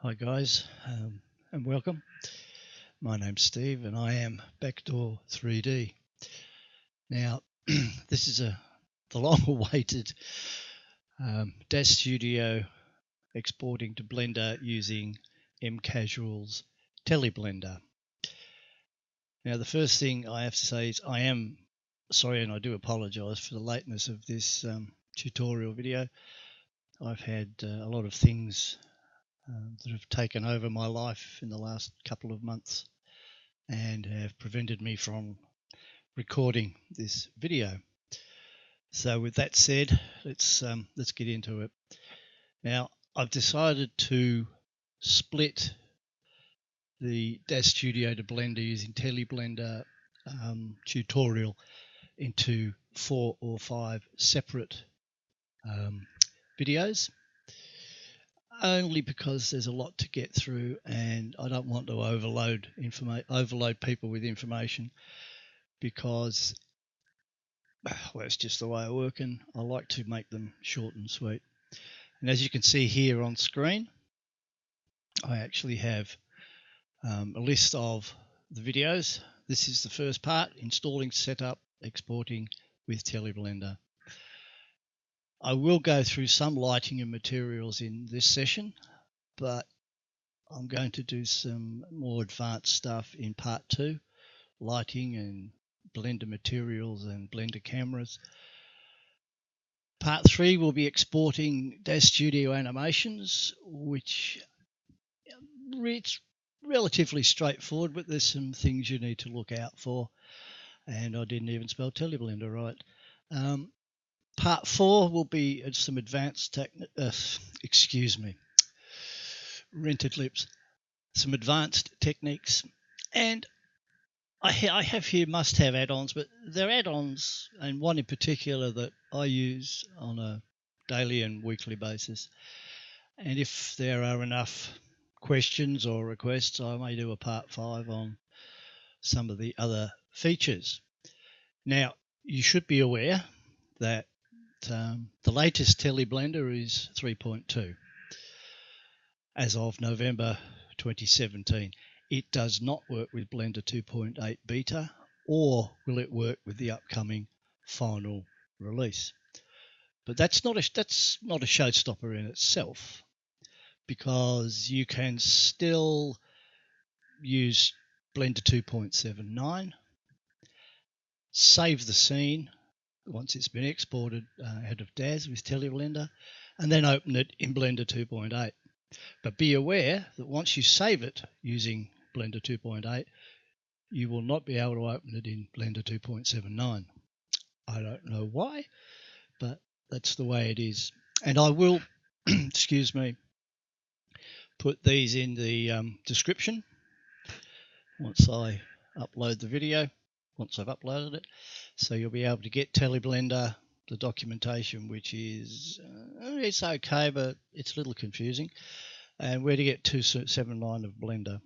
Hi guys, and welcome. My name's Steve and I am Backdoor 3D. Now, this is the long-awaited DAZ Studio exporting to Blender using mcasual's TeliBlender. Now, the first thing I have to say is I am sorry, and I do apologize for the lateness of this tutorial video. I've had a lot of things that have taken over my life in the last couple of months and have prevented me from recording this video. So with that said, let's get into it. Now, I've decided to split the DAZ Studio to Blender using TeliBlender tutorial into 4 or 5 separate videos, only because there's a lot to get through and I don't want to overload people with information, because well, it's just the way I work and I like to make them short and sweet. And as you can see here on screen, I actually have a list of the videos. This is the first part: installing, setup, exporting with TeliBlender. I will go through some lighting and materials in this session, but I'm going to do some more advanced stuff in part 2, lighting and Blender materials and Blender cameras. Part 3 will be exporting DAZ Studio animations, which it's relatively straightforward, but there's some things you need to look out for. And I didn't even spell TeliBlender right. Part 4 will be some advanced rented lips, some advanced techniques, and I have here must-have add-ons, but they're add-ons, and one in particular that I use on a daily and weekly basis. And if there are enough questions or requests, I may do a part 5 on some of the other features. Now, you should be aware that the latest TeliBlender is 3.2 as of November 2017. It does not work with Blender 2.8 beta, or will it work with the upcoming final release? But that's not a showstopper in itself, because you can still use Blender 2.79, save the scene once it's been exported out of DAZ with TeliBlender, and then open it in Blender 2.8. But be aware that once you save it using Blender 2.8, you will not be able to open it in Blender 2.79. I don't know why, but that's the way it is. And I will, excuse me, put these in the description once I upload the video, once I've uploaded it. So you'll be able to get TeliBlender, the documentation, which is, it's okay, but it's a little confusing, and where to get 2.7.9 of Blender.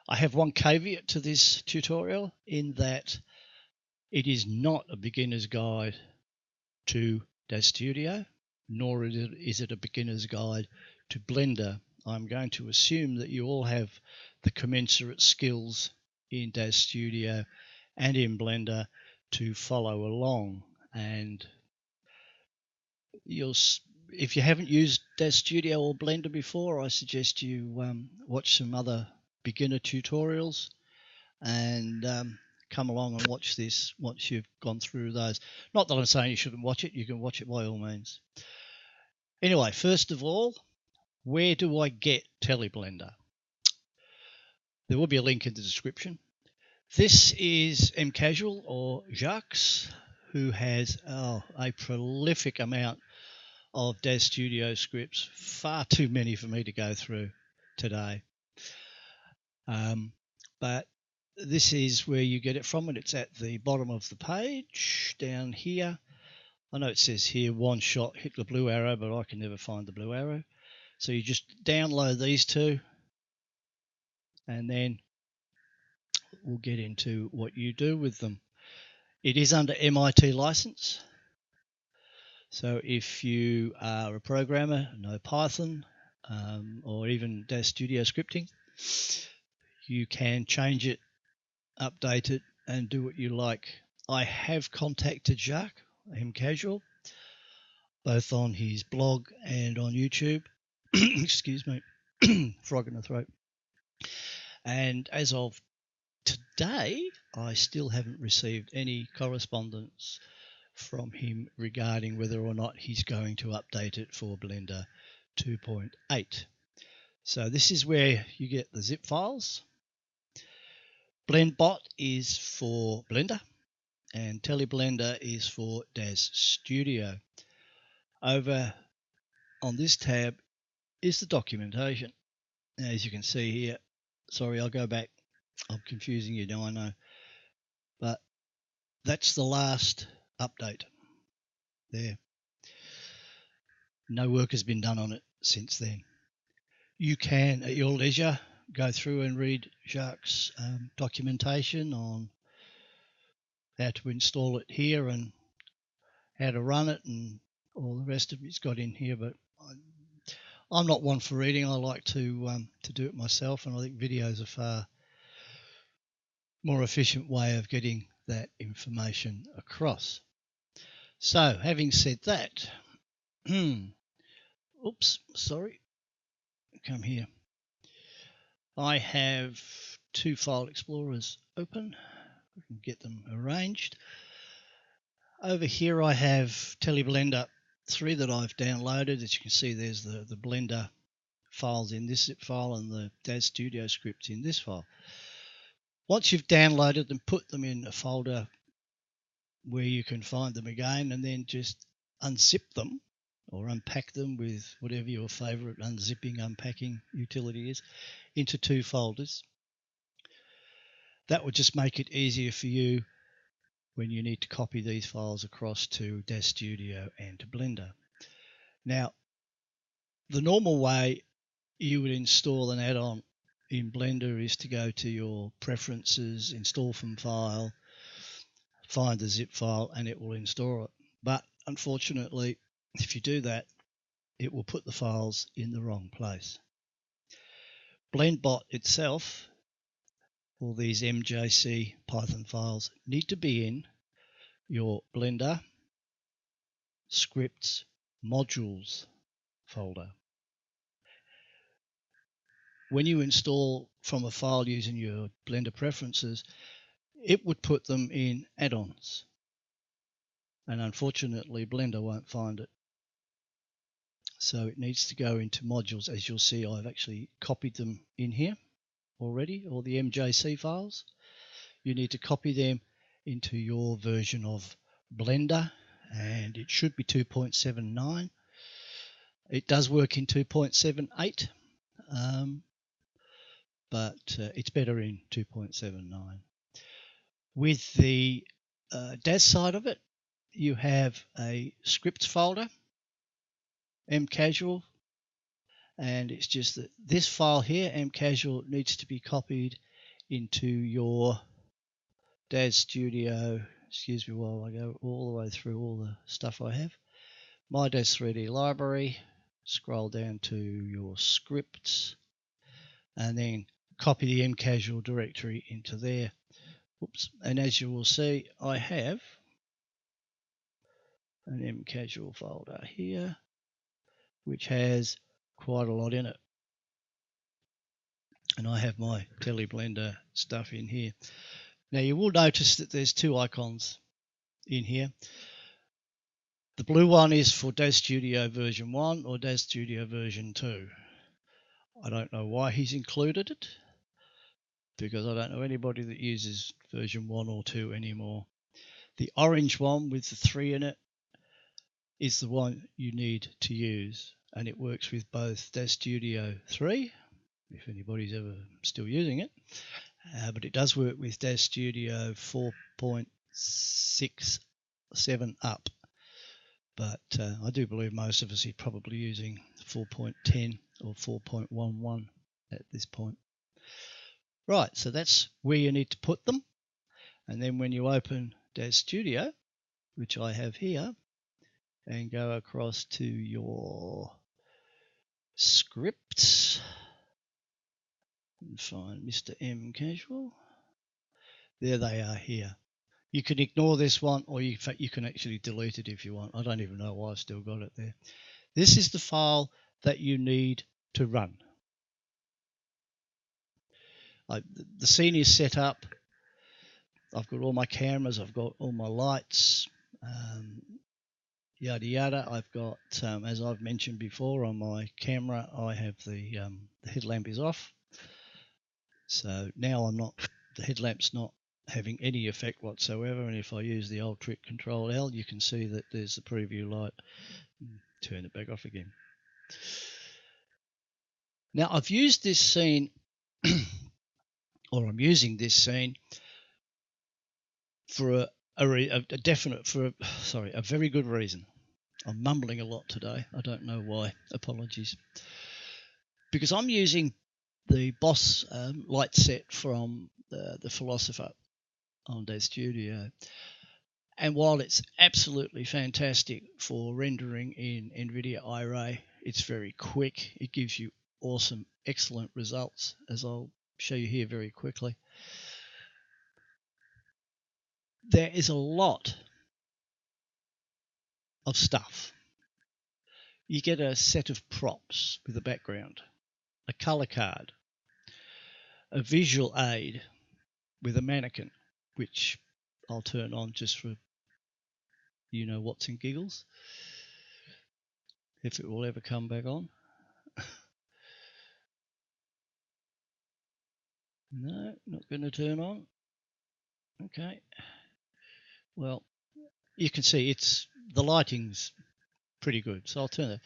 I have one caveat to this tutorial, in that it is not a beginner's guide to DAZ Studio, nor is it a beginner's guide to Blender. I'm going to assume that you all have the commensurate skills in DAZ Studio and in Blender to follow along. And if you haven't used DAZ Studio or Blender before, I suggest you watch some other beginner tutorials and come along and watch this once you've gone through those. Not that I'm saying you shouldn't watch it, you can watch it by all means. Anyway, first of all, where do I get TeliBlender? There will be a link in the description. This is mcasual, or Jacques, who has a prolific amount of DAZ Studio scripts, far too many for me to go through today. But this is where you get it from, and it's at the bottom of the page down here. I know it says here one shot, hit the blue arrow, but I can never find the blue arrow. So you just download these two, and then we'll get into what you do with them. It is under MIT license. So if you are a programmer, know Python, or even DAZ Studio scripting. You can change it, update it, and do what you like. I have contacted Jacques, mcasual, both on his blog and on YouTube. Excuse me, frog in the throat. And as of today, I still haven't received any correspondence from him regarding whether or not he's going to update it for Blender 2.8. So this is where you get the zip files. BlendBot is for Blender and TeliBlender is for DAZ Studio. Over on this tab is the documentation. As you can see here, sorry, I'll go back. I'm confusing you now, I know. But that's the last update there. No work has been done on it since then. You can, at your leisure, go through and read Jacques' documentation on how to install it here and how to run it and all the rest of it's got in here. But I'm not one for reading. I like to do it myself, and I think videos are far more efficient way of getting that information across. So, having said that, oops, sorry, come here. I have two file explorers open. We can get them arranged. Over here I have TeliBlender 3 that I've downloaded. As you can see, there's the Blender files in this zip file and the DAZ Studio scripts in this file. Once you've downloaded them, put them in a folder where you can find them again, and then just unzip them or unpack them with whatever your favorite unzipping, unpacking utility is into 2 folders. That would just make it easier for you when you need to copy these files across to DAZ Studio and to Blender. Now, the normal way you would install an add-on in Blender is to go to your preferences, install from file, find the zip file, and it will install it. But unfortunately, if you do that, it will put the files in the wrong place. BlendBot itself, all these MJC Python files, need to be in your Blender scripts modules folder. When you install from a file using your Blender preferences, it would put them in add-ons. And unfortunately, Blender won't find it. So it needs to go into modules. As you'll see, I've actually copied them in here already, all the MJC files. You need to copy them into your version of Blender, and it should be 2.79. It does work in 2.78, but it's better in 2.79. With the DAZ side of it, you have a scripts folder, mcasual, and it's just that this file here, mcasual, needs to be copied into your DAZ Studio. Excuse me while I go all the way through all the stuff I have. My DAZ 3D library, scroll down to your scripts, and then copy the mcasual directory into there. Oops. And as you will see, I have an mcasual folder here, which has quite a lot in it. And I have my TeliBlender stuff in here. Now you will notice that there's 2 icons in here. The blue one is for DAZ Studio version 1 or DAZ Studio version 2. I don't know why he's included it, because I don't know anybody that uses version 1 or 2 anymore. The orange one with the 3 in it is the one you need to use, and it works with both DAZ Studio 3, if anybody's ever still using it, but it does work with DAZ Studio 4.67 up. But I do believe most of us are probably using 4.10 or 4.11 at this point. Right, so that's where you need to put them. And then when you open DAZ Studio, which I have here, and go across to your scripts and find Mr. mcasual. There they are here. You can ignore this one, or in fact you can actually delete it if you want. I don't even know why I've still got it there. This is the file that you need to run. The scene is set up. I've got all my cameras, I've got all my lights, yada yada. I've got, as I've mentioned before, on my camera I have the headlamp is off. So now the headlamp's not having any effect whatsoever, and if I use the old trick Control L, you can see that there's the preview light. Turn it back off again. Now I've used this scene or I'm using this scene for a very good reason. I'm mumbling a lot today. I don't know why. Apologies. Because I'm using the Boss light set from the Philosopher on DAZ Studio. And while it's absolutely fantastic for rendering in NVIDIA iRay, it's very quick. It gives you awesome, excellent results, as I'll show you here very quickly. There is a lot of stuff. You get a set of props with a background, a color card, a visual aid with a mannequin, which I'll turn on just for you know what's and giggles, if it will ever come back on. No, not going to turn on. Okay. Well, you can see the lighting's pretty good, so I'll turn it.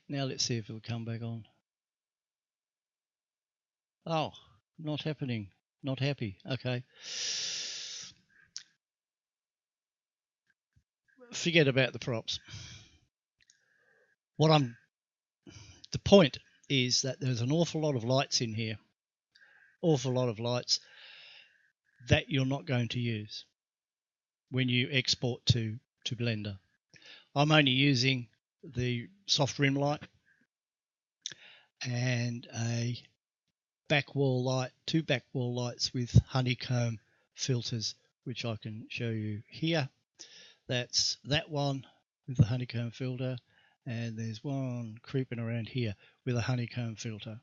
Now let's see if it'll come back on. Oh, not happening. Not happy. Okay. Forget about the props. The point is that there's an awful lot of lights in here. Awful lot of lights that you're not going to use when you export to Blender. I'm only using the soft rim light and a back wall light, two back wall lights with honeycomb filters, which I can show you here. That's that one with the honeycomb filter, and there's one creeping around here with a honeycomb filter.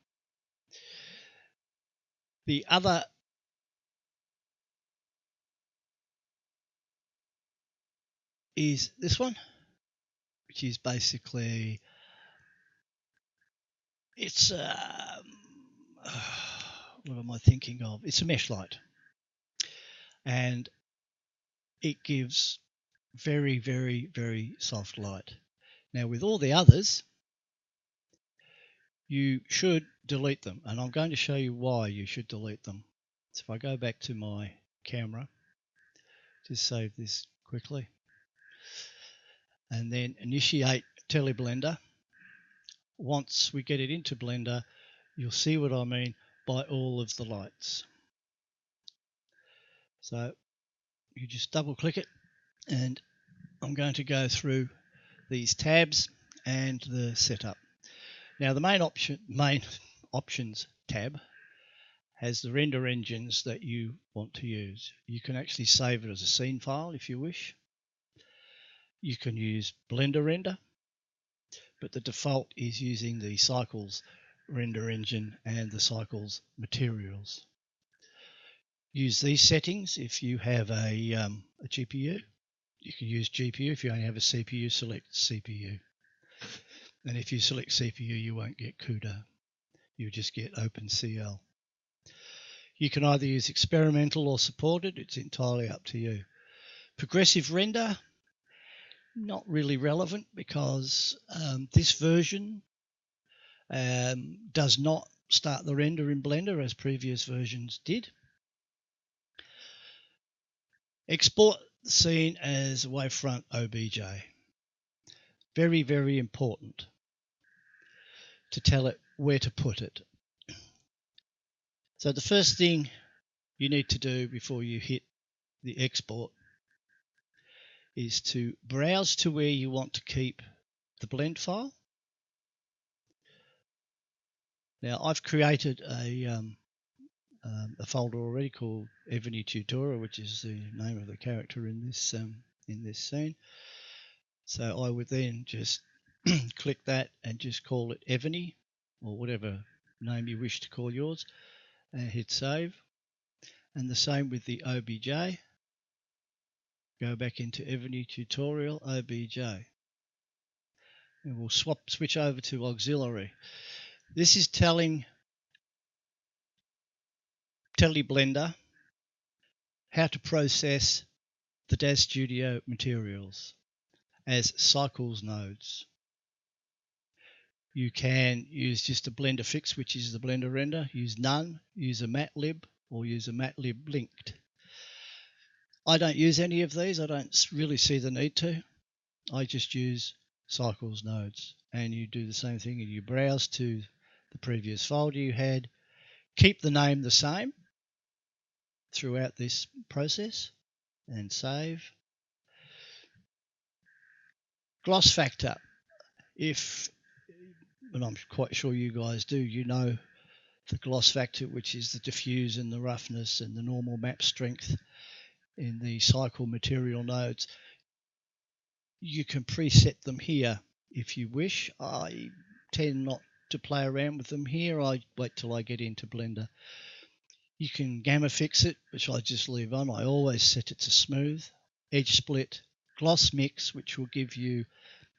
The other is this one, which is basically it's what am I thinking of? It's a mesh light, and it gives very, very, very soft light. Now with all the others, you should delete them, and I'm going to show you why you should delete them. So if I go back to my camera, just save this quickly, and then initiate TeliBlender. Once we get it into Blender, you'll see what I mean by all of the lights. So you just double click it, and I'm going to go through these tabs and the setup. Now the main options tab has the render engines that you want to use. You can actually save it as a scene file if you wish. You can use Blender Render, but the default is using the Cycles render engine and the Cycles materials. Use these settings if you have a GPU. You can use GPU. If you only have a CPU, select CPU. And if you select CPU, you won't get CUDA. You just get OpenCL. You can either use experimental or supported. It's entirely up to you. Progressive render, not really relevant because this version does not start the render in Blender as previous versions did. Export the scene as wavefront OBJ. Very, very important to tell it where to put it. So the first thing you need to do before you hit the export is to browse to where you want to keep the blend file. Now I've created a folder already called Ebony Tutorial, which is the name of the character in this scene. So I would then just click that and just call it Ebony, or whatever name you wish to call yours, and hit save. And the same with the OBJ. Go back into Ebony Tutorial OBJ, and we'll switch over to auxiliary. This is telling TeliBlender how to process the DAZ Studio materials as cycles nodes. You can use just a Blender fix, which is the Blender render, use none, use a matlib, or use a matlib linked. I don't use any of these. I don't really see the need to. I just use cycles nodes, and you do the same thing, and you browse to the previous folder you had, keep the name the same throughout this process, and save. Gloss factor. And I'm quite sure you guys do, you know the gloss factor, which is the diffuse and the roughness and the normal map strength in the cycle material nodes. You can preset them here if you wish. I tend not to play around with them here. I wait till I get into Blender. You can gamma fix it, which I just leave on. I always set it to smooth. Edge split, gloss mix, which will give you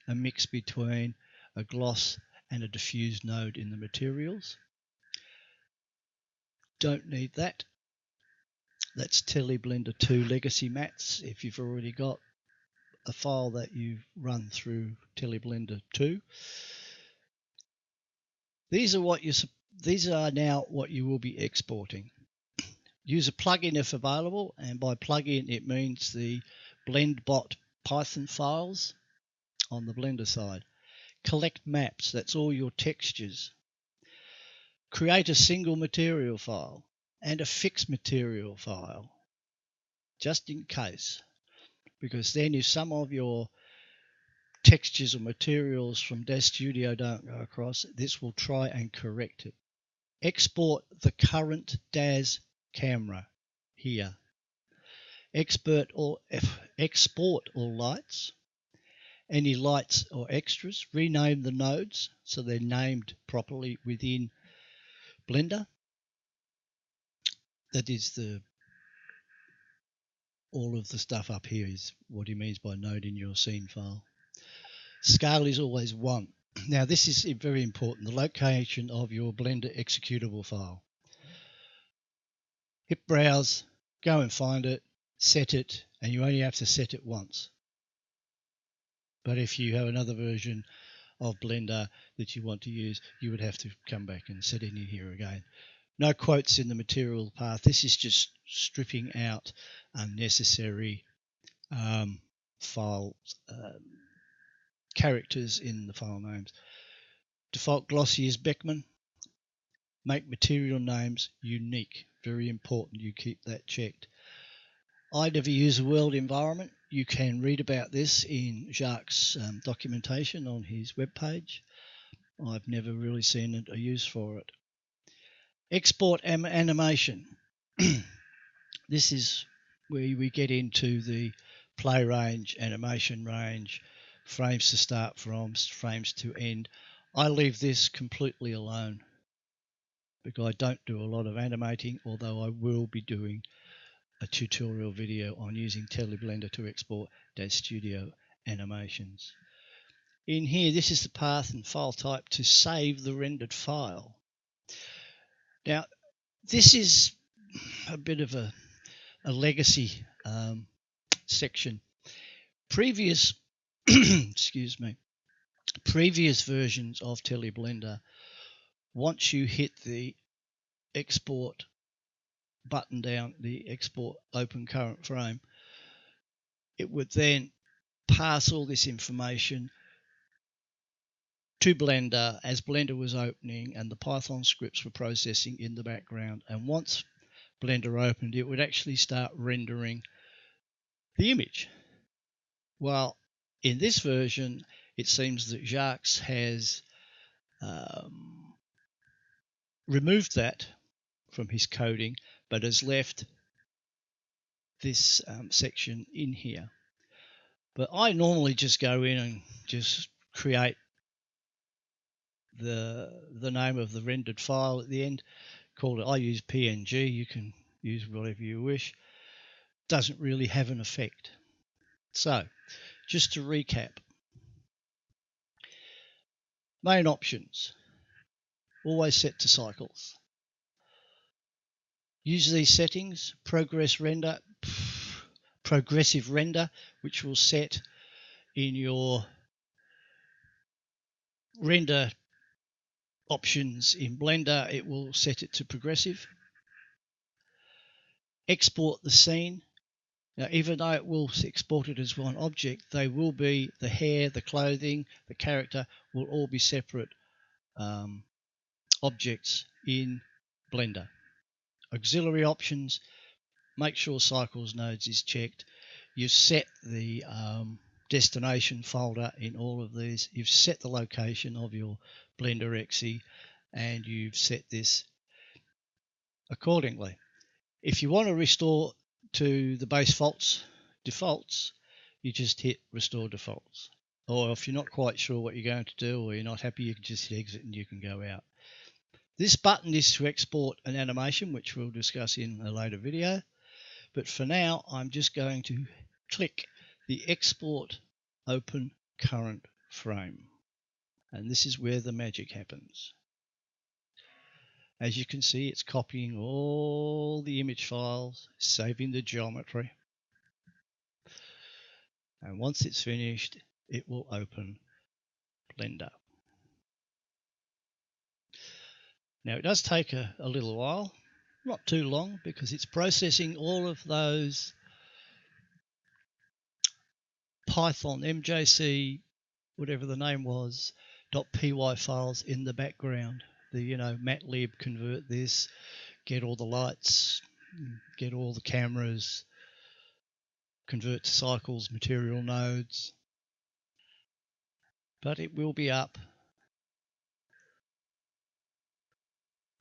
a mix between a gloss and a diffuse node in the materials. Don't need that. That's TeliBlender 2 legacy mats. If you've already got a file that you've run through TeliBlender 2, these are now what you will be exporting. Use a plugin if available, and by plugin it means the BlendBot Python files on the Blender side. Collect maps, that's all your textures. Create a single material file and a fixed material file, just in case, because then if some of your textures or materials from DAZ Studio don't go across, this will try and correct it. Export the current DAZ camera here. Export all lights, any lights or extras. Rename the nodes so they're named properly within Blender. That is all of the stuff up here is what he means by node in your scene file. Scale is always 1. Now this is very important, the location of your Blender executable file. Hit browse, go and find it, set it, and you only have to set it once. But if you have another version of Blender that you want to use, you would have to come back and set it in here again. No quotes in the material path. This is just stripping out unnecessary file characters in the file names. Default glossy is Beckman. Make material names unique. Very important you keep that checked. I never use a world environment. You can read about this in Jacques' documentation on his webpage. I've never really seen a use for it. Export animation. This is where we get into the play range, animation range, frames to start from, frames to end. I leave this completely alone because I don't do a lot of animating, although I will be doing a tutorial video on using TeliBlender to export DAZ Studio animations. In here, this is the path and file type to save the rendered file. Now, this is a bit of a legacy section. Previous excuse me, previous versions of TeliBlender, once you hit the export button down, the export open current frame, it would then pass all this information to Blender as Blender was opening and the Python scripts were processing in the background. And once Blender opened, it would actually start rendering the image. Well, in this version, it seems that Jacques has removed that from his coding, but has left this section in here. But I normally just go in and just create the name of the rendered file at the end. I use PNG. You can use whatever you wish. Doesn't really have an effect. So, just to recap, main options, always set to cycles. Use these settings, progressive render, which will set in your render options in Blender, it will set it to progressive. Export the scene. Now, even though it will export it as one object, they will be the hair, the clothing, the character will all be separate objects in Blender. Auxiliary options, make sure cycles nodes is checked. You've set the destination folder in all of these. You've set the location of your Blender exe, and you've set this accordingly. If you want to restore to the base defaults, you just hit restore defaults. Or if you're not quite sure what you're going to do, or you're not happy, you can just hit exit and you can go out. This button is to export an animation, which we'll discuss in a later video. But for now, I'm just going to click the export open current frame. And this is where the magic happens. As you can see, it's copying all the image files, saving the geometry. And once it's finished, it will open Blender. Now, it does take a little while, not too long, because it's processing all of those Python, MJC, whatever the name was, .py files in the background. The, matlib convert this, get all the lights, get all the cameras, convert to cycles, material nodes. But it will be up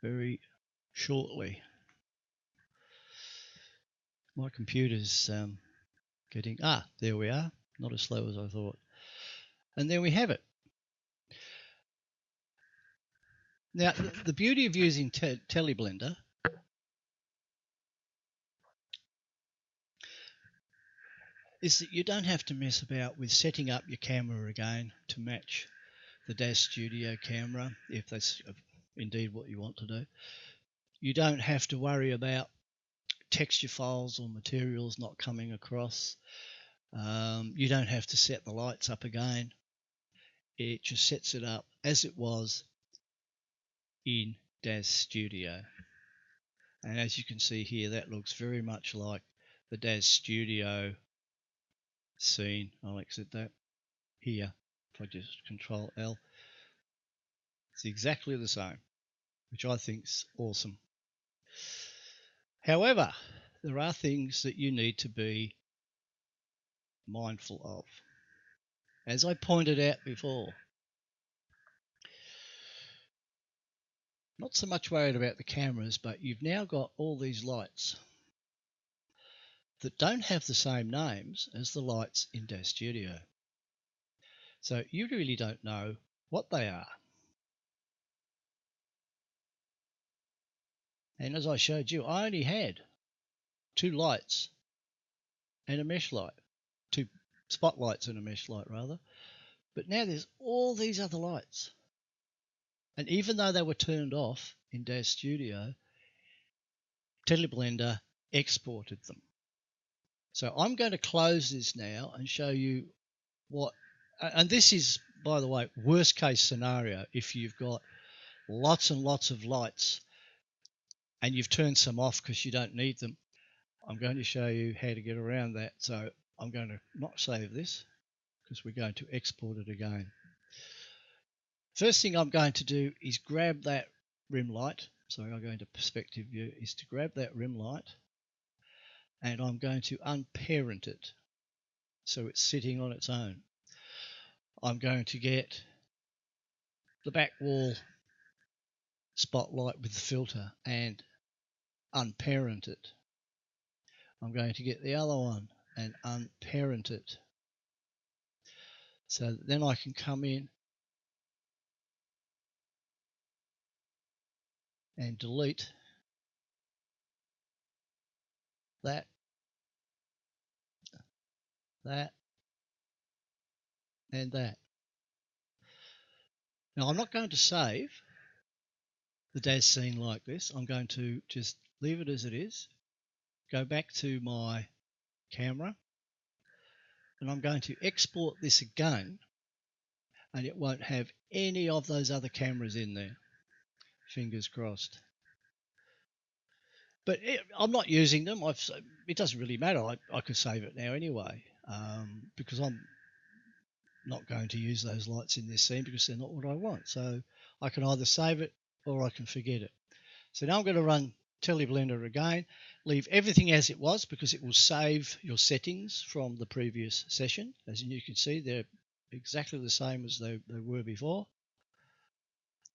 very shortly. My computer's getting, there we are, not as slow as I thought. And there we have it. Now, the beauty of using TeliBlender is that you don't have to mess about with setting up your camera again to match the DAZ Studio camera, if that's indeed what you want to do. You don't have to worry about texture files or materials not coming across. You don't have to set the lights up again. It just sets it up as it was in DAZ Studio. And as you can see here, that looks very much like the DAZ Studio scene. I'll exit that here. If I just Control L, it's exactly the same, which I think is awesome. However, there are things that you need to be mindful of. As I pointed out before, not so much worried about the cameras, but you've now got all these lights that don't have the same names as the lights in DAZ Studio. So you really don't know what they are. And as I showed you, I only had 2 lights and a mesh light, 2 spotlights and a mesh light rather. But now there's all these other lights. And even though they were turned off in DAZ Studio, TeliBlender exported them. So I'm going to close this now and show you what, and this is, by the way, worst case scenario if you've got lots and lots of lights and you've turned some off because you don't need them. I'm going to show you how to get around that. So I'm going to not save this because we're going to export it again. First thing I'm going to do is grab that rim light. So I'll go into perspective view, is to grab that rim light and I'm going to unparent it so it's sitting on its own. I'm going to get the back wall spotlight with the filter and unparent it. I'm going to get the other one and unparent it. So then I can come in and delete that, that, and that. Now I'm not going to save the DAZ scene like this. I'm going to just leave it as it is, go back to my camera, and I'm going to export this again, and it won't have any of those other cameras in there. Fingers crossed. But I'm not using them. It doesn't really matter. I could save it now anyway, because I'm not going to use those lights in this scene because they're not what I want. So I can either save it or I can forget it. So now I'm going to run TeliBlender again, leave everything as it was because it will save your settings from the previous session. As you can see, they're exactly the same as they were before,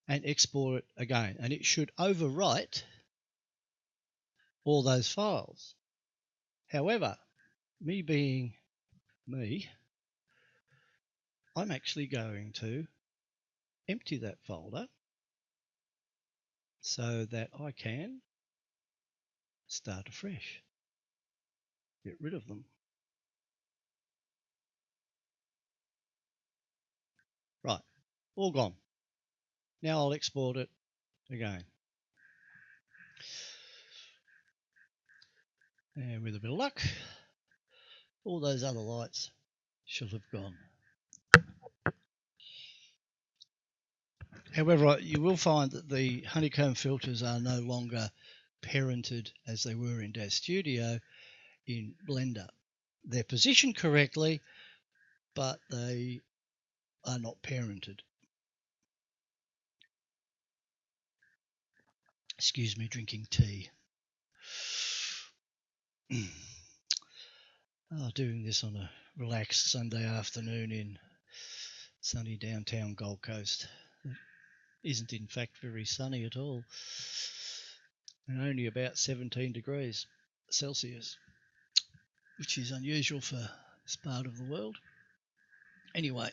and export it again. And it should overwrite all those files. However, me being me, I'm actually going to empty that folder so that I can start afresh, get rid of them. Right, all gone. Now I'll export it again. And with a bit of luck, all those other lights should have gone. However, you will find that the honeycomb filters are no longer parented as they were in DAZ Studio in Blender. They're positioned correctly, but they are not parented. Excuse me, drinking tea. Doing this on a relaxed Sunday afternoon in sunny downtown Gold Coast. It isn't in fact very sunny at all, and only about 17 degrees Celsius, which is unusual for this part of the world. Anyway,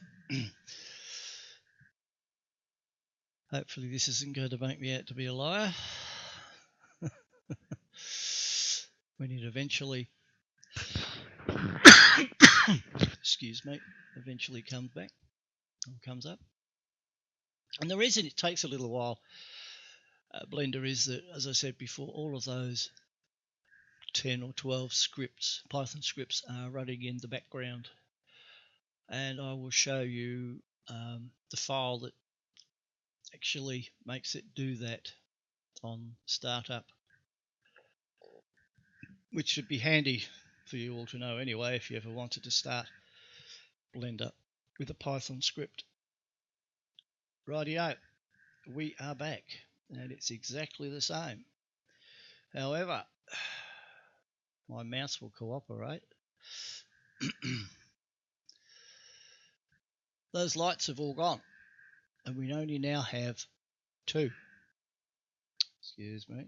hopefully this isn't going to make me out to be a liar when it eventually excuse me, eventually comes back or comes up. And the reason it takes a little while, Blender, is that, as I said before, all of those 10 or 12 scripts, Python scripts, are running in the background. And I will show you the file that actually makes it do that on startup, which should be handy for you all to know anyway if you ever wanted to start Blender with a Python script. Rightio, we are back and it's exactly the same. However, my mouse will cooperate. Those lights have all gone and we only now have two. Excuse me.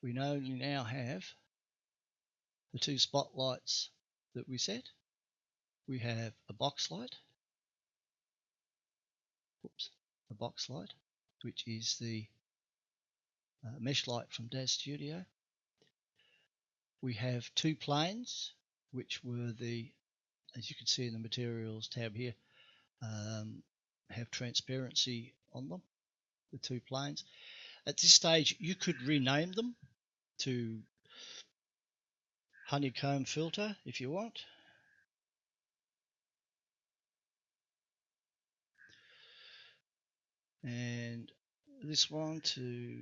We only now have the two spotlights that we set. We have a box light, a box light, which is the mesh light from DAZ Studio. We have two planes, which were the, as you can see in the materials tab here, have transparency on them, the two planes. At this stage, you could rename them to honeycomb filter if you want. And this one to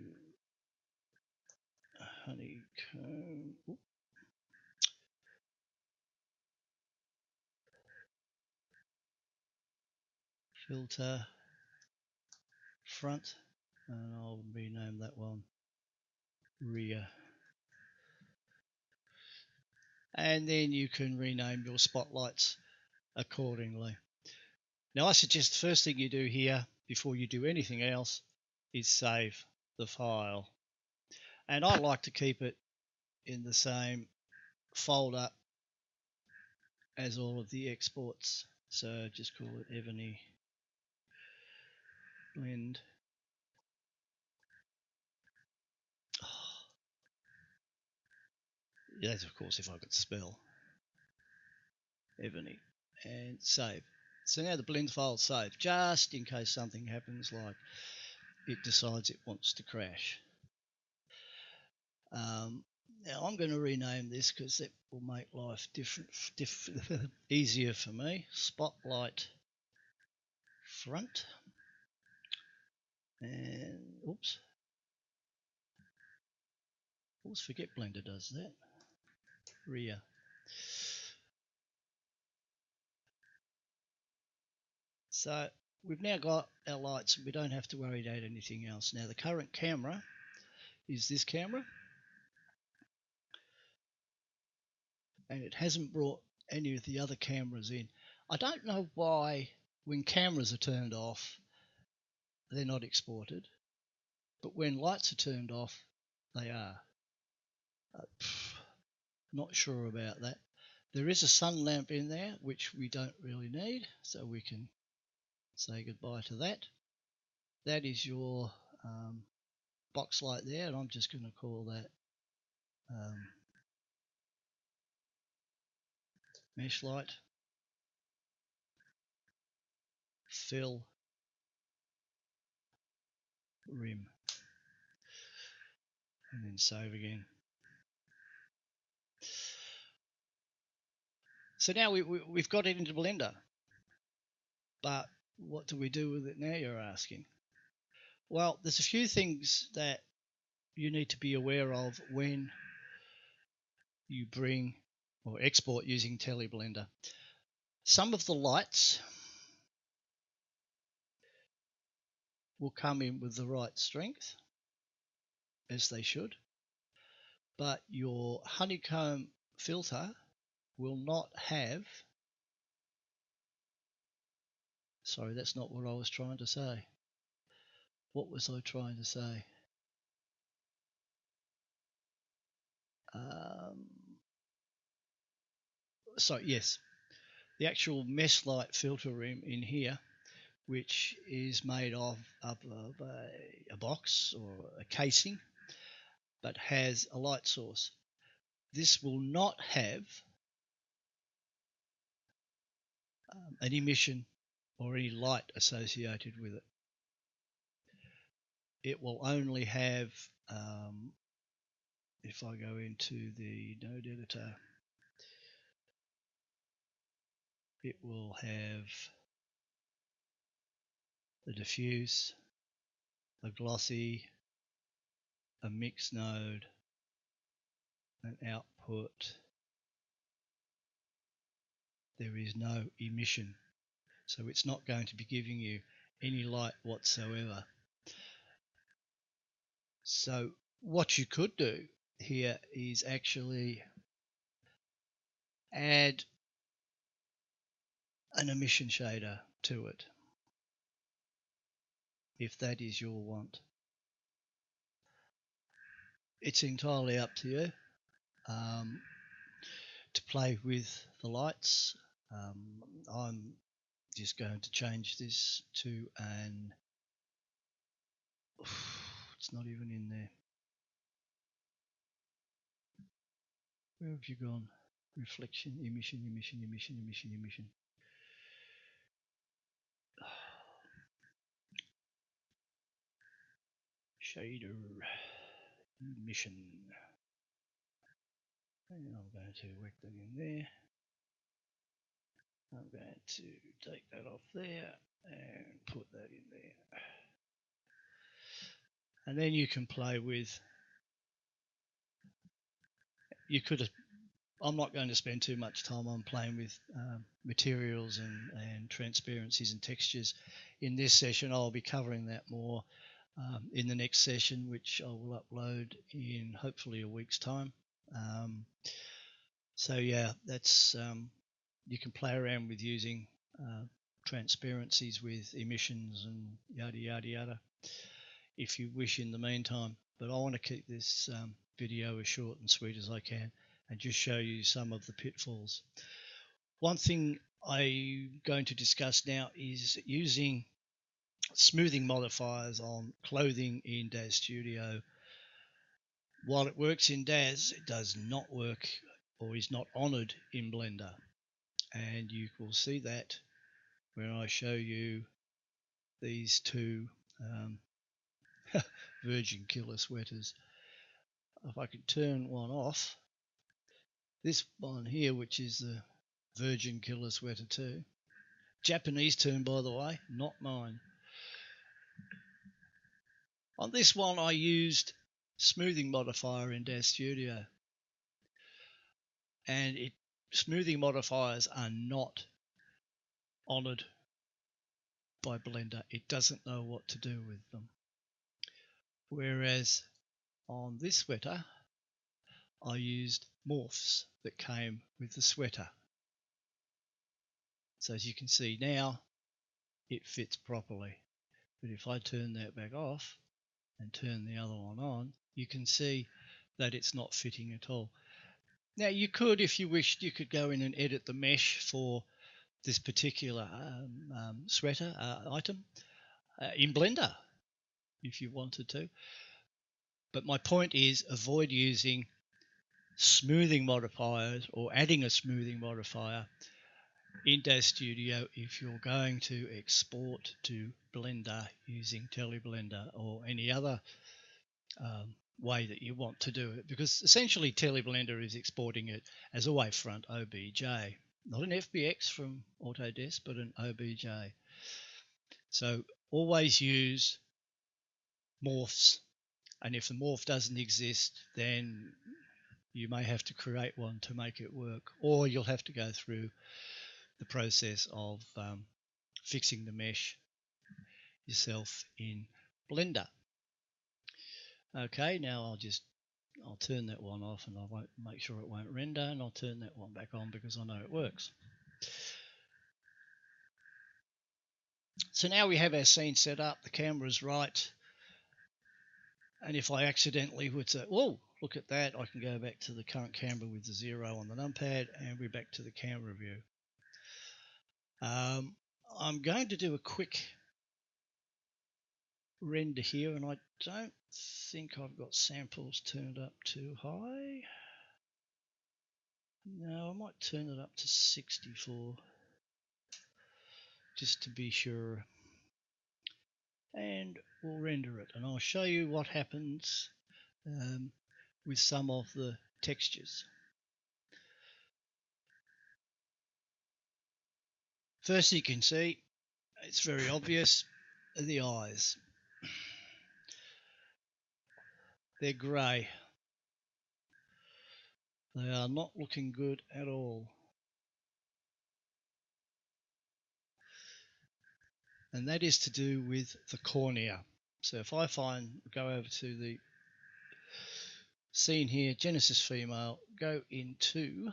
honeycomb. Filter front, and I'll rename that one rear. And then you can rename your spotlights accordingly. Now I suggest the first thing you do here before you do anything else is save the file. And I like to keep it in the same folder as all of the exports. So just call it Ebony Blend. That's of course if I could spell Ebony, and save. So now the blend file's saved, just in case something happens like it decides it wants to crash. Now I'm going to rename this because it will make life easier for me. Spotlight front, and oops, always forget Blender does that. Rear. So we've now got our lights. We don't have to worry about anything else. Now the current camera is this camera, and it hasn't brought any of the other cameras in. I don't know why when cameras are turned off they're not exported, but when lights are turned off they are. Not sure about that. There is a sun lamp in there which we don't really need, so we can say goodbye to that. That is your box light there, and I'm just going to call that mesh light. Fill rim, and then save again. So now we've got it into Blender, but what do we do with it now, you're asking? Well, there's a few things that you need to be aware of when you bring or export using TeliBlender. Some of the lights will come in with the right strength, as they should, but your honeycomb filter will not have, sorry, that's not what I was trying to say. What was I trying to say? So yes, the actual mesh light filter rim in here, which is made of a box or a casing, but has a light source. This will not have an emission or any light associated with it. It will only have, if I go into the node editor, it will have the diffuse, a glossy, a mix node, an output. There is no emission, so it's not going to be giving you any light whatsoever. So what you could do here is actually add an emission shader to it, if that is your want. It's entirely up to you to play with the lights. I'm just going to change this to an, it's not even in there. Where have you gone? Reflection, emission, emission, emission, emission, emission. Shader, emission. And I'm going to whack that in there. I'm going to take that off there and put that in there. And then you can play with, you could have, I'm not going to spend too much time on playing with materials and transparencies and textures in this session. I'll be covering that more in the next session, which I will upload in hopefully a week's time. So yeah, that's you can play around with using transparencies with emissions and yada yada yada. if you wish in the meantime. But I want to keep this video as short and sweet as I can and just show you some of the pitfalls. One thing I'm going to discuss now is using smoothing modifiers on clothing in DAZ Studio. While it works in DAZ, it does not work or is not honoured in Blender. And you will see that when I show you these two Virgin Killer sweaters. If I could turn one off, this one here, which is the Virgin Killer sweater 2, Japanese term by the way, not mine. On this one I used smoothing modifier in DAZ Studio, and smoothing modifiers are not honoured by Blender. It doesn't know what to do with them. Whereas on this sweater I used morphs that came with the sweater. So as you can see now, it fits properly. But if I turn that back off and turn the other one on, you can see that it's not fitting at all. Now you could, if you wished, you could go in and edit the mesh for this particular sweater item in Blender if you wanted to. But my point is, avoid using smoothing modifiers or adding a smoothing modifier in DAZ Studio if you're going to export to Blender using TeliBlender or any other way that you want to do it, because essentially TeliBlender is exporting it as a wavefront OBJ, not an FBX from Autodesk, but an OBJ. So always use morphs, and if the morph doesn't exist, then you may have to create one to make it work, or you'll have to go through the process of fixing the mesh yourself in Blender. Okay, now I'll turn that one off and I won't make sure it won't render, and I'll turn that one back on because I know it works. So now we have our scene set up, the camera's right, and if I accidentally would say, whoa, look at that, I can go back to the current camera with the 0 on the numpad and we're back to the camera view. I'm going to do a quick render here, and I don't think I've got samples turned up too high. No, I might turn it up to 64 just to be sure, and we'll render it, and I'll show you what happens with some of the textures. First, you can see it's very obvious, the eyes. They're grey. They are not looking good at all. And that is to do with the cornea. So if I go over to the scene here, Genesis female, go into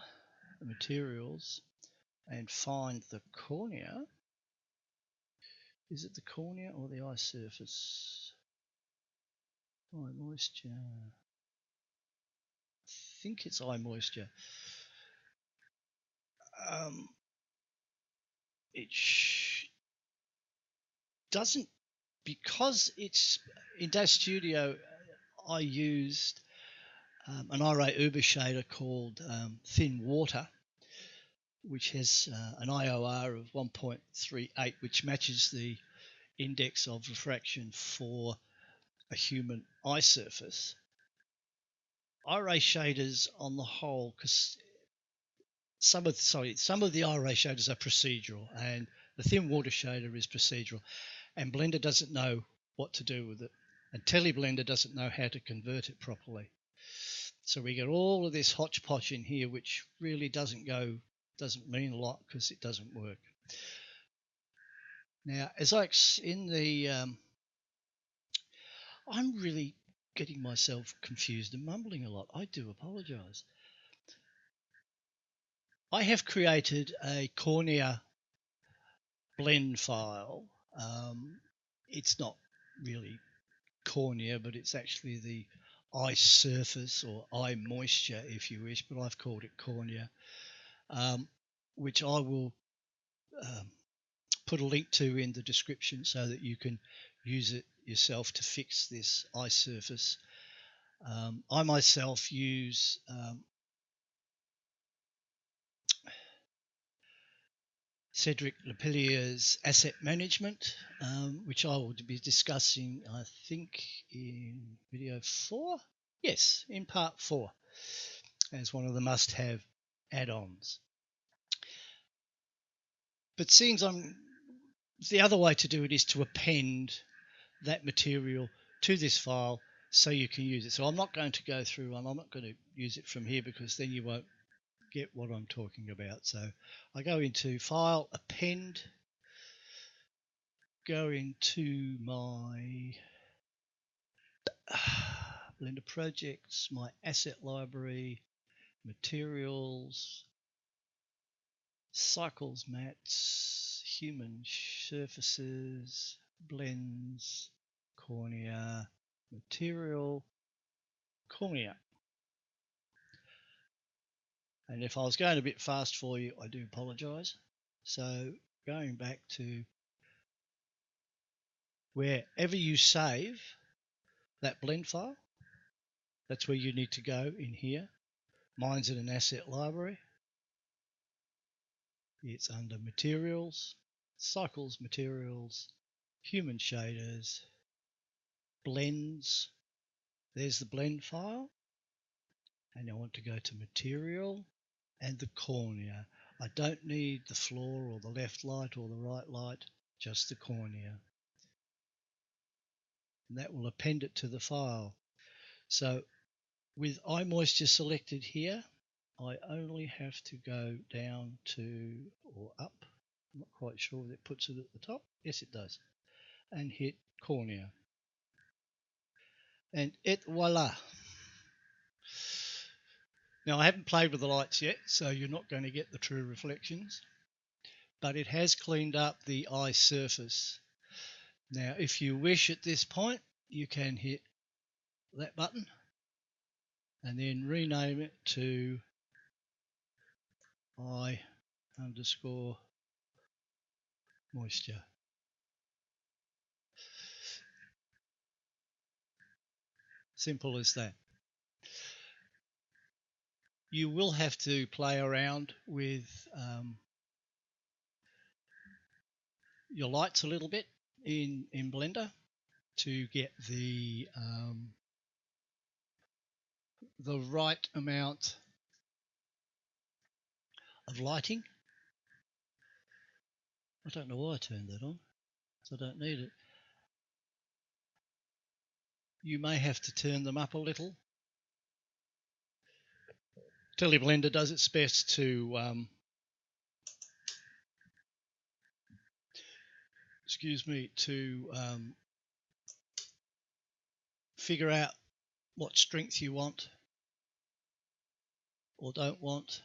the materials and find the cornea. Is it the cornea or the eye surface? Eye moisture. I think it's eye moisture. It doesn't, because it's in DAZ Studio. I used an Iray Uber shader called Thin Water, which has an IOR of 1.38, which matches the index of refraction for a human eye surface. Iray shaders on the whole, because some of the Iray shaders are procedural, and the Thin Water shader is procedural, and Blender doesn't know what to do with it, and TeliBlender doesn't know how to convert it properly. So we get all of this hodgepodge in here, which really doesn't mean a lot because it doesn't work. Now, as I'm really getting myself confused and mumbling a lot. I do apologize. I have created a cornea blend file. It's not really cornea, but it's actually the eye surface or eye moisture, if you wish, but I've called it cornea, which I will put a link to in the description so that you can use it yourself to fix this eye surface. I myself use Cedric Lapillier's asset management, which I will be discussing, I think, in video 4. Yes, in part 4, as one of the must-have add-ons. But seeing the other way to do it is to append that material to this file so you can use it. So I'm not going to go through I'm not going to use it from here because then you won't get what I'm talking about. So I go into File, Append, go into my Blender projects, my asset library, materials, cycles, mats, human surfaces, blends, cornea, material, cornea. And if I was going a bit fast for you, I do apologize. So going back to wherever you save that blend file, that's where you need to go in here. Mine's in an asset library. It's under materials, cycles, materials, human shaders, blends. There's the blend file. And I want to go to material and the cornea. I don't need the floor or the left light or the right light, just the cornea. And that will append it to the file. So with eye moisture selected here, I only have to go down to, or up, I'm not quite sure if it puts it at the top. Yes, it does. And hit cornea. And voila. Now I haven't played with the lights yet, so you're not going to get the true reflections, but it has cleaned up the eye surface. Now if you wish at this point, you can hit that button and then rename it to eye underscore moisture. Simple as that. You will have to play around with your lights a little bit in Blender to get the right amount of lighting. I don't know why I turned that on, so I don't need it. You may have to turn them up a little. TeliBlender does its best to figure out what strength you want or don't want.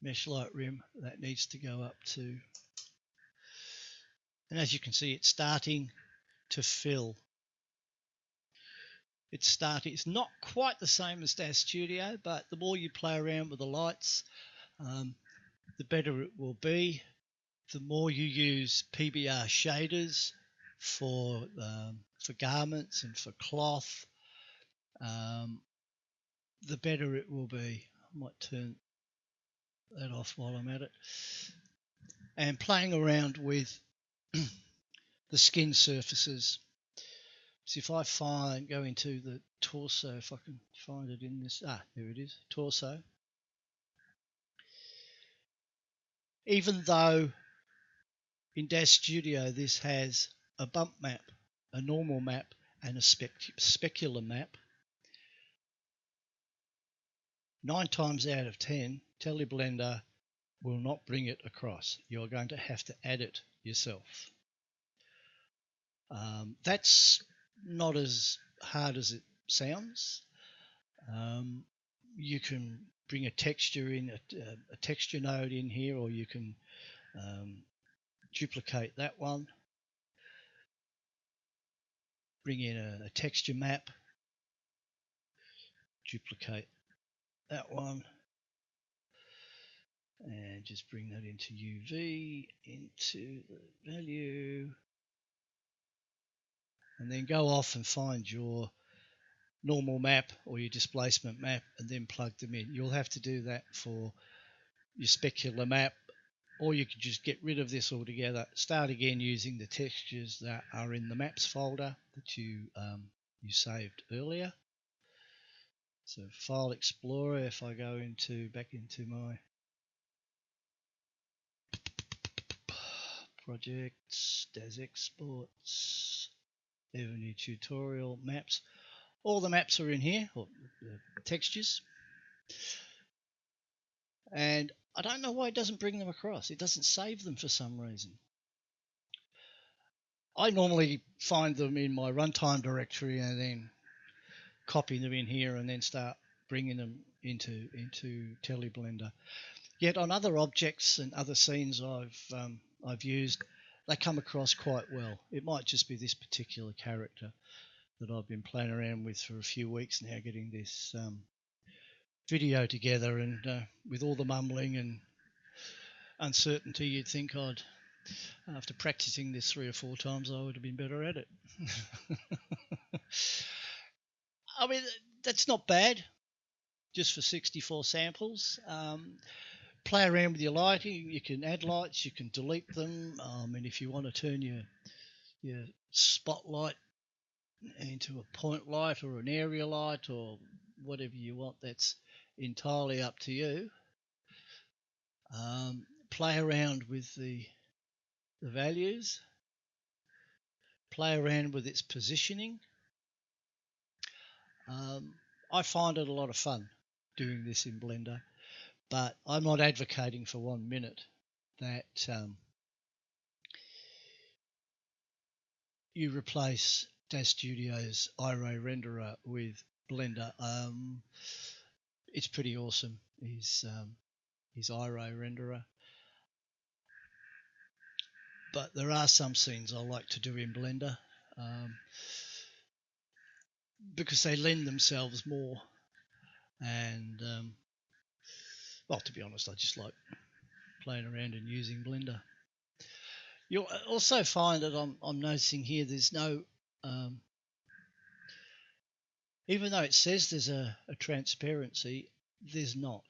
Mesh light rim, that needs to go up to, and as you can see, it's starting to fill. It's not quite the same as DAZ Studio, but the more you play around with the lights, the better it will be. The more you use PBR shaders for garments and for cloth, the better it will be. I might turn that off while I'm at it. And playing around with the skin surfaces. So if I go into the torso, if I can find it in this, there it is, torso. Even though in DAZ Studio this has a bump map, a normal map, and a specular map, 9 times out of 10, TeliBlender will not bring it across. You're going to have to add it yourself. That's not as hard as it sounds. You can bring a texture in, a texture node in here, or you can duplicate that one. bring in a texture map, duplicate that one, and just bring that into UV, into the value, and then go off and find your normal map or your displacement map and then plug them in. You'll have to do that for your specular map, or you can just get rid of this altogether, start again using the textures that are in the maps folder that you saved earlier. So File Explorer, if I go back into my projects, DAZ Exports, Avenue Tutorial, Maps, all the maps are in here, or textures. And I don't know why it doesn't bring them across. It doesn't save them for some reason. I normally find them in my runtime directory and then copy them in here and then start bringing them into TeliBlender. Yet on other objects and other scenes I've used, they come across quite well. It might just be this particular character that I've been playing around with for a few weeks now, getting this video together, and with all the mumbling and uncertainty, you'd think after practicing this 3 or 4 times, I would have been better at it. I mean, that's not bad, just for 64 samples. Play around with your lighting. You can add lights, you can delete them, and if you want to turn your spotlight into a point light or an area light or whatever you want, that's entirely up to you. Play around with the values, play around with its positioning. I find it a lot of fun doing this in Blender, but I'm not advocating for 1 minute that you replace DAZ Studio's iRay renderer with Blender. It's pretty awesome, his iRay renderer. But there are some scenes I like to do in Blender because they lend themselves more. And, well, to be honest, I just like playing around and using Blender. You'll also find that I'm noticing here there's no, even though it says there's a transparency, there's not.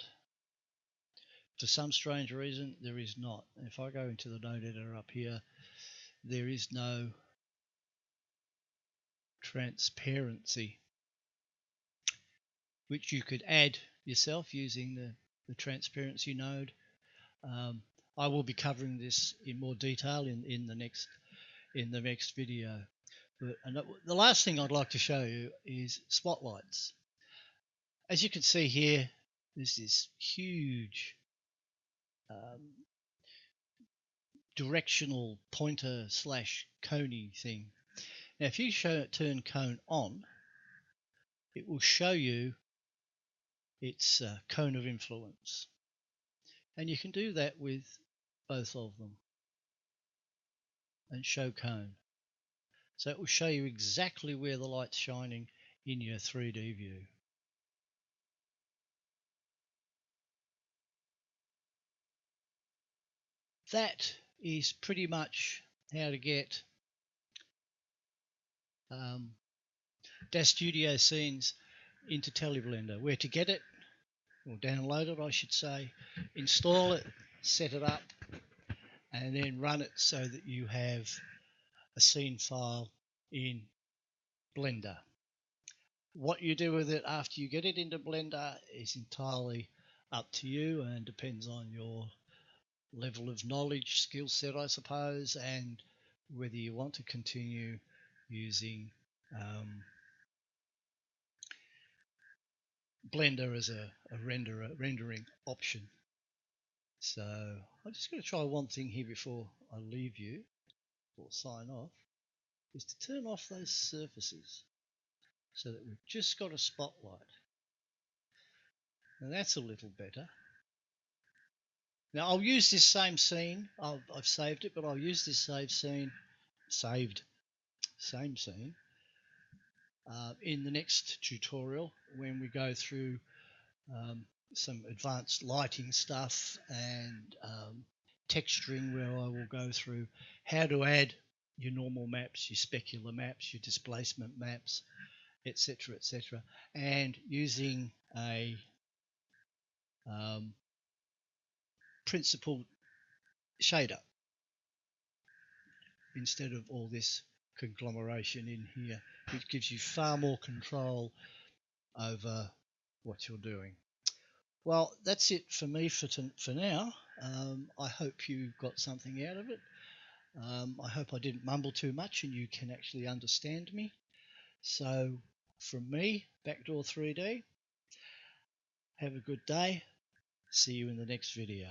For some strange reason, there is not. If I go into the node editor up here, there is no transparency, which you could add yourself using the transparency node. I will be covering this in more detail in the next video. But the last thing I'd like to show you is spotlights. As you can see here, there's this huge directional pointer / coney thing. Now, if you turn cone on, it will show you its cone of influence. And you can do that with both of them and show cone. So it will show you exactly where the light's shining in your 3D view. That is pretty much how to get DAZ Studio scenes into TeliBlender. Where to get it, or download it I should say, install it, set it up, and then run it so that you have a scene file in Blender. What you do with it after you get it into Blender is entirely up to you and depends on your level of knowledge, skill set I suppose, and whether you want to continue using Blender as a rendering option. So I'm just going to try one thing here before I leave you or sign off, is to turn off those surfaces so that we've just got a spotlight. And that's a little better. Now I'll use this same scene, I've saved it, but I'll use this same scene in the next tutorial when we go through some advanced lighting stuff and texturing, where I will go through how to add your normal maps, your specular maps, your displacement maps, etc., etc., and using a principled shader instead of all this conglomeration in here, which gives you far more control over what you're doing. Well, that's it for me for now. I hope you got something out of it. I hope I didn't mumble too much and you can actually understand me. So from me, Backdoor 3D, have a good day. See you in the next video.